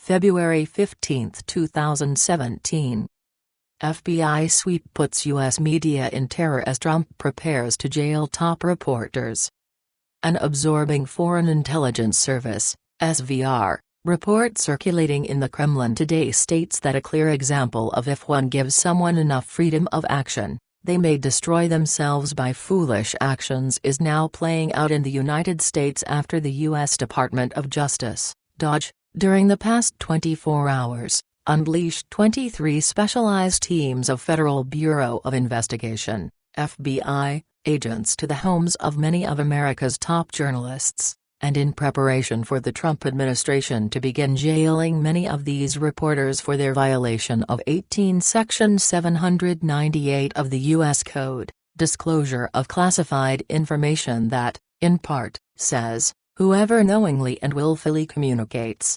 February 15, 2017. FBI sweep puts U.S. media in terror as Trump prepares to jail top reporters. An absorbing Foreign Intelligence Service (SVR) report circulating in the Kremlin today states that a clear example of if one gives someone enough freedom of action, they may destroy themselves by foolish actions is now playing out in the United States after the U.S. Department of Justice, DOJ, during the past 24 hours, unleashed 23 specialized teams of Federal Bureau of Investigation (FBI) agents to the homes of many of America's top journalists, and in preparation for the Trump administration to begin jailing many of these reporters for their violation of 18 Section 798 of the U.S. Code, disclosure of classified information that, in part, says, whoever knowingly and willfully communicates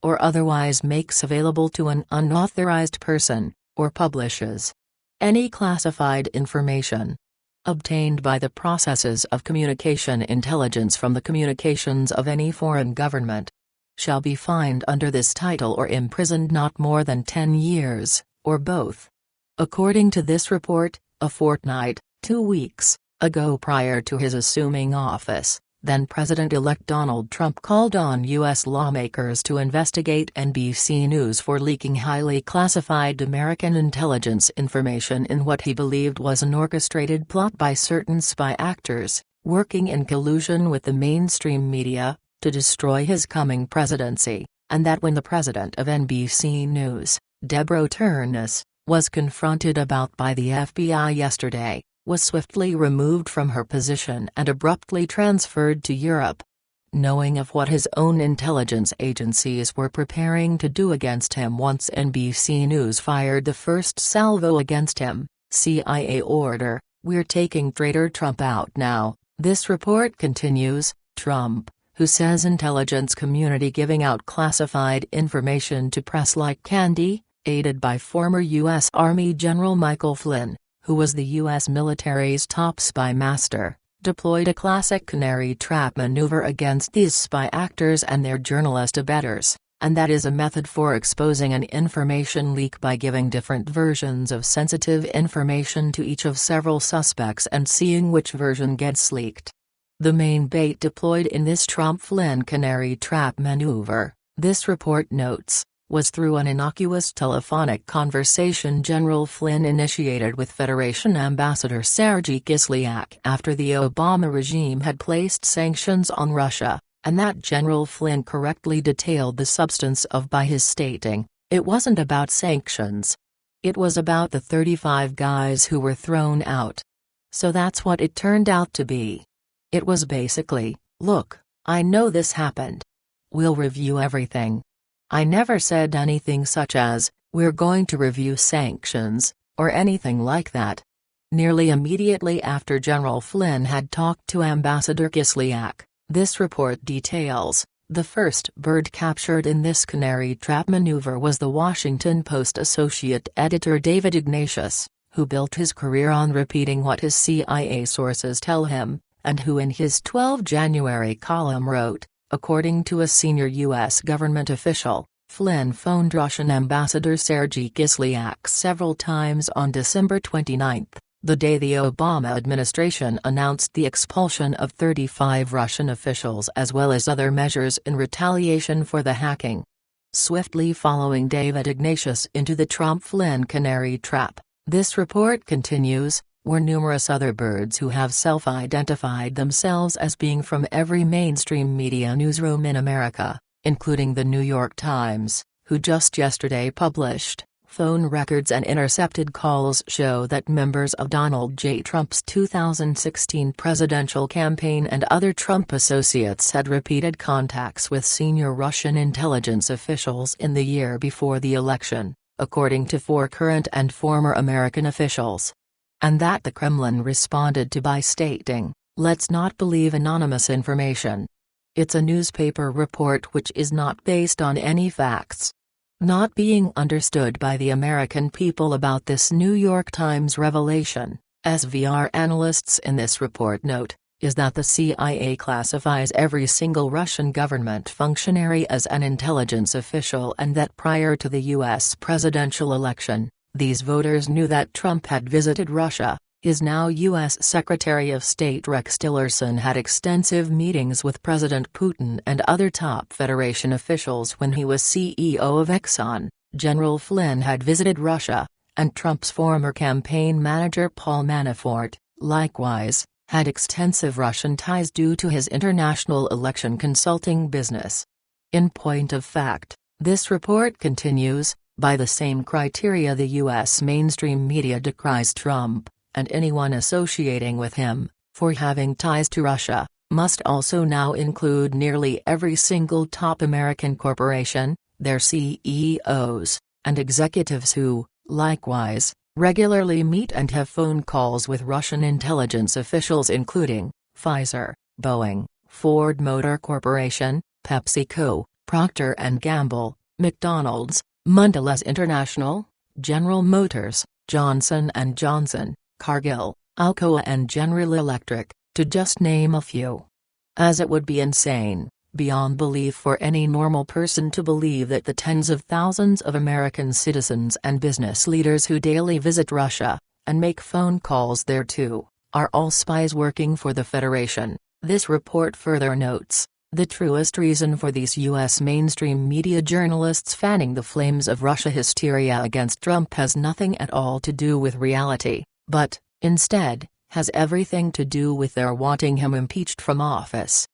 or otherwise makes available to an unauthorized person, or publishes any classified information obtained by the processes of communication intelligence from the communications of any foreign government, shall be fined under this title or imprisoned not more than 10 years, or both. According to this report, a fortnight, 2 weeks, ago prior to his assuming office, then-President-elect Donald Trump called on U.S. lawmakers to investigate NBC News for leaking highly classified American intelligence information in what he believed was an orchestrated plot by certain spy actors, working in collusion with the mainstream media, to destroy his coming presidency, and that when the president of NBC News, Deborah Terr, was confronted about by the FBI yesterday, was swiftly removed from her position and abruptly transferred to Europe. Knowing of what his own intelligence agencies were preparing to do against him once NBC News fired the first salvo against him, CIA order, "We're taking traitor Trump out now," this report continues. Trump, who says intelligence community giving out classified information to press like candy, aided by former U.S. Army General Michael Flynn, who was the U.S. military's top spy master, deployed a classic canary trap maneuver against these spy actors and their journalist abettors, and that is a method for exposing an information leak by giving different versions of sensitive information to each of several suspects and seeing which version gets leaked. The main bait deployed in this Trump-Flynn canary trap maneuver, this report notes, was through an innocuous telephonic conversation General Flynn initiated with Federation Ambassador Sergei Kislyak after the Obama regime had placed sanctions on Russia, and that General Flynn correctly detailed the substance of by his stating, "It wasn't about sanctions. It was about the 35 guys who were thrown out." So that's what it turned out to be. It was basically, "Look, I know this happened. We'll review everything." I never said anything such as, "We're going to review sanctions," or anything like that. Nearly immediately after General Flynn had talked to Ambassador Kislyak, this report details, the first bird captured in this canary trap maneuver was the Washington Post associate editor David Ignatius, who built his career on repeating what his CIA sources tell him, and who in his 12 January column wrote, according to a senior U.S. government official, Flynn phoned Russian Ambassador Sergei Kislyak several times on December 29, the day the Obama administration announced the expulsion of 35 Russian officials as well as other measures in retaliation for the hacking. Swiftly following David Ignatius into the Trump-Flynn canary trap, this report continues, were numerous other birds who have self-identified themselves as being from every mainstream media newsroom in America, including the New York Times, who just yesterday published, phone records and intercepted calls show that members of Donald J. Trump's 2016 presidential campaign and other Trump associates had repeated contacts with senior Russian intelligence officials in the year before the election, according to 4 current and former American officials. And that the Kremlin responded to by stating, "Let's not believe anonymous information. It's a newspaper report which is not based on any facts." Not being understood by the American people about this New York Times revelation, SVR analysts in this report note, is that the CIA classifies every single Russian government functionary as an intelligence official, and that prior to the U.S. presidential election, these voters knew that Trump had visited Russia. His now U.S. Secretary of State Rex Tillerson had extensive meetings with President Putin and other top Federation officials when he was CEO of Exxon. General Flynn had visited Russia, and Trump's former campaign manager Paul Manafort, likewise, had extensive Russian ties due to his international election consulting business. In point of fact, this report continues, by the same criteria the U.S. mainstream media decries Trump, and anyone associating with him, for having ties to Russia, must also now include nearly every single top American corporation, their CEOs, and executives who, likewise, regularly meet and have phone calls with Russian intelligence officials including Pfizer, Boeing, Ford Motor Corporation, PepsiCo, Procter & Gamble, McDonald's, Mondelez International, General Motors, Johnson & Johnson, Cargill, Alcoa and General Electric, to just name a few. As it would be insane, beyond belief for any normal person to believe that the tens of thousands of American citizens and business leaders who daily visit Russia, and make phone calls there too, are all spies working for the Federation. This report further notes, the truest reason for these U.S. mainstream media journalists fanning the flames of Russia hysteria against Trump has nothing at all to do with reality, but, instead, has everything to do with their wanting him impeached from office.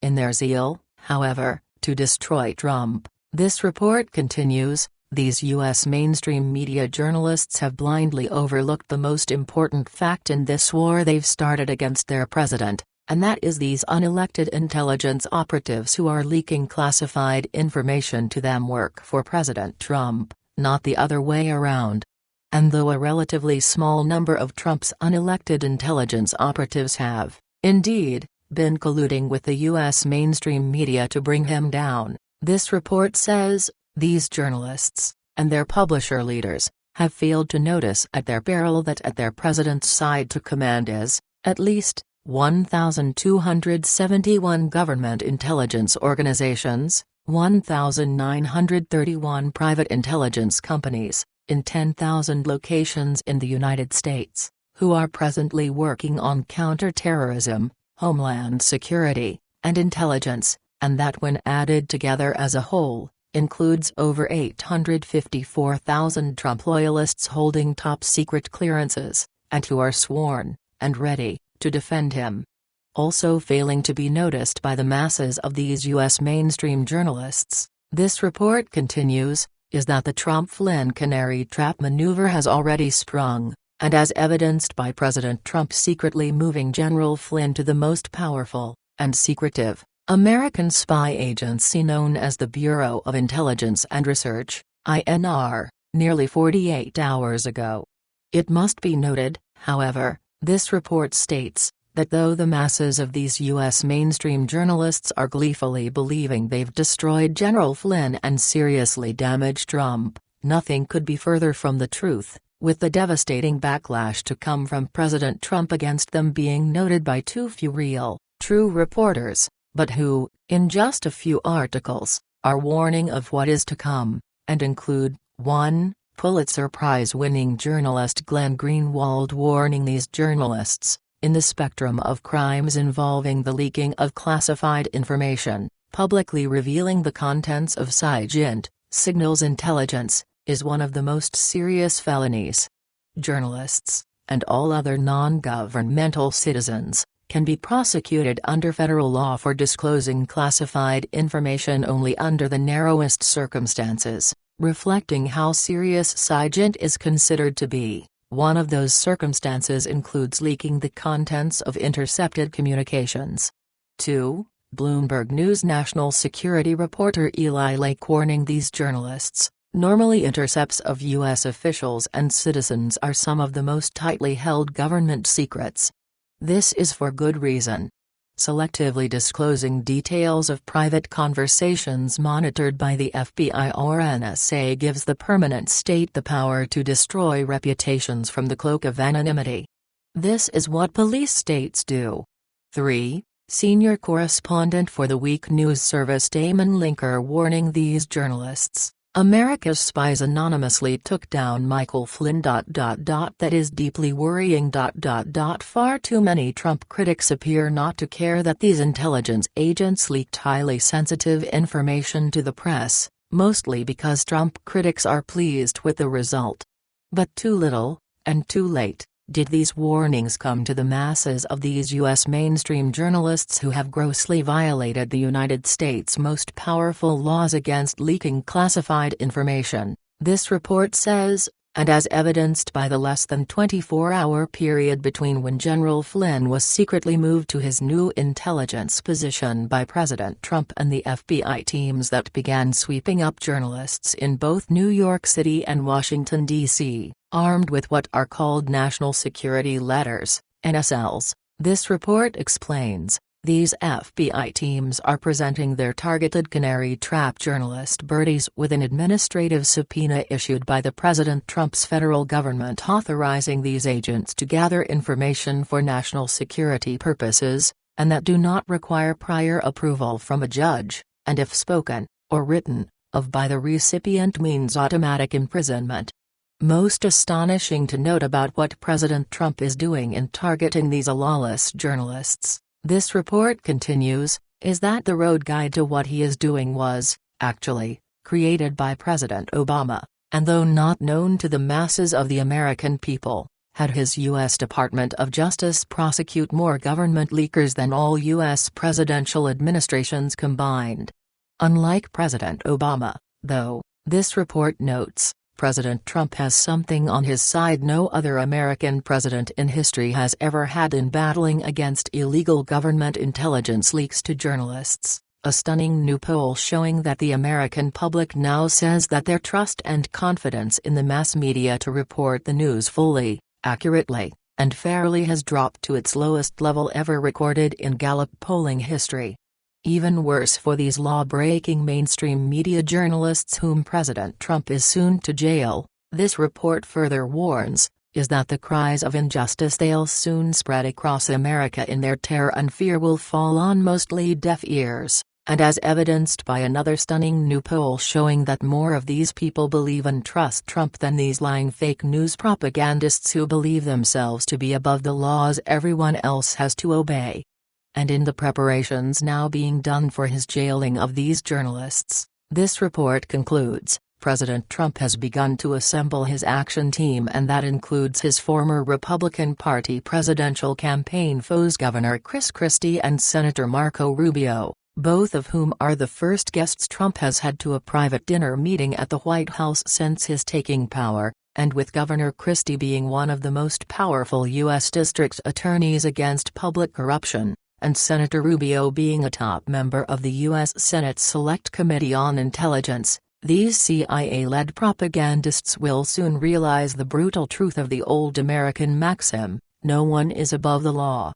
In their zeal, however, to destroy Trump, this report continues, these U.S. mainstream media journalists have blindly overlooked the most important fact in this war they've started against their president, and that is these unelected intelligence operatives who are leaking classified information to them work for President Trump, not the other way around. And though a relatively small number of Trump's unelected intelligence operatives have, indeed, been colluding with the U.S. mainstream media to bring him down, this report says, these journalists, and their publisher leaders, have failed to notice at their peril that at their president's side to command is, at least, 1,271 government intelligence organizations, 1,931 private intelligence companies, in 10,000 locations in the United States, who are presently working on counterterrorism, homeland security, and intelligence, and that when added together as a whole, includes over 854,000 Trump loyalists holding top-secret clearances, and who are sworn, and ready, to defend him. Also failing to be noticed by the masses of these U.S. mainstream journalists, this report continues, is that the Trump-Flynn canary trap maneuver has already sprung, and as evidenced by President Trump secretly moving General Flynn to the most powerful, and secretive, American spy agency known as the Bureau of Intelligence and Research, INR, nearly 48 hours ago. It must be noted, however, this report states, that though the masses of these U.S. mainstream journalists are gleefully believing they've destroyed General Flynn and seriously damaged Trump, nothing could be further from the truth, with the devastating backlash to come from President Trump against them being noted by too few real, true reporters, but who, in just a few articles, are warning of what is to come, and include, 1. Pulitzer Prize-winning journalist Glenn Greenwald warning these journalists, in the spectrum of crimes involving the leaking of classified information, publicly revealing the contents of SIGINT, signals intelligence, is one of the most serious felonies. Journalists, and all other non-governmental citizens, can be prosecuted under federal law for disclosing classified information only under the narrowest circumstances, reflecting how serious SIGINT is considered to be. One of those circumstances includes leaking the contents of intercepted communications. 2. Bloomberg News national security reporter Eli Lake warning these journalists, normally intercepts of U.S. officials and citizens are some of the most tightly held government secrets. This is for good reason. Selectively disclosing details of private conversations monitored by the FBI or NSA gives the permanent state the power to destroy reputations from the cloak of anonymity. This is what police states do. 3. Senior correspondent for the Week News Service Damon Linker warning these journalists, America's spies anonymously took down Michael Flynn. That is deeply worrying. Far too many Trump critics appear not to care that these intelligence agents leaked highly sensitive information to the press, mostly because Trump critics are pleased with the result. But too little, and too late, did these warnings come to the masses of these U.S. mainstream journalists who have grossly violated the United States' most powerful laws against leaking classified information, this report says, and as evidenced by the less than 24-hour period between when General Flynn was secretly moved to his new intelligence position by President Trump and the FBI teams that began sweeping up journalists in both New York City and Washington, D.C., armed with what are called National Security Letters, NSLs, this report explains. These FBI teams are presenting their targeted canary trap journalist birdies with an administrative subpoena issued by the President Trump's federal government authorizing these agents to gather information for national security purposes, and that do not require prior approval from a judge, and if spoken, or written, of by the recipient means automatic imprisonment. Most astonishing to note about what President Trump is doing in targeting these lawless journalists, this report continues, is that the road guide to what he is doing was, actually, created by President Obama, and though not known to the masses of the American people, had his U.S. Department of Justice prosecute more government leakers than all U.S. presidential administrations combined. Unlike President Obama, though, this report notes, President Trump has something on his side no other American president in history has ever had in battling against illegal government intelligence leaks to journalists. A stunning new poll showing that the American public now says that their trust and confidence in the mass media to report the news fully, accurately, and fairly has dropped to its lowest level ever recorded in Gallup polling history. Even worse for these law-breaking mainstream media journalists whom President Trump is soon to jail, this report further warns, is that the cries of injustice they'll soon spread across America in their terror and fear will fall on mostly deaf ears, and as evidenced by another stunning new poll showing that more of these people believe and trust Trump than these lying fake news propagandists who believe themselves to be above the laws everyone else has to obey. And in the preparations now being done for his jailing of these journalists, this report concludes, President Trump has begun to assemble his action team, and that includes his former Republican Party presidential campaign foes Governor Chris Christie and Senator Marco Rubio, both of whom are the first guests Trump has had to a private dinner meeting at the White House since his taking power, and with Governor Christie being one of the most powerful U.S. district attorneys against public corruption, and Senator Rubio being a top member of the U.S. Senate Select Committee on Intelligence. These CIA-led propagandists will soon realize the brutal truth of the old American maxim, no one is above the law.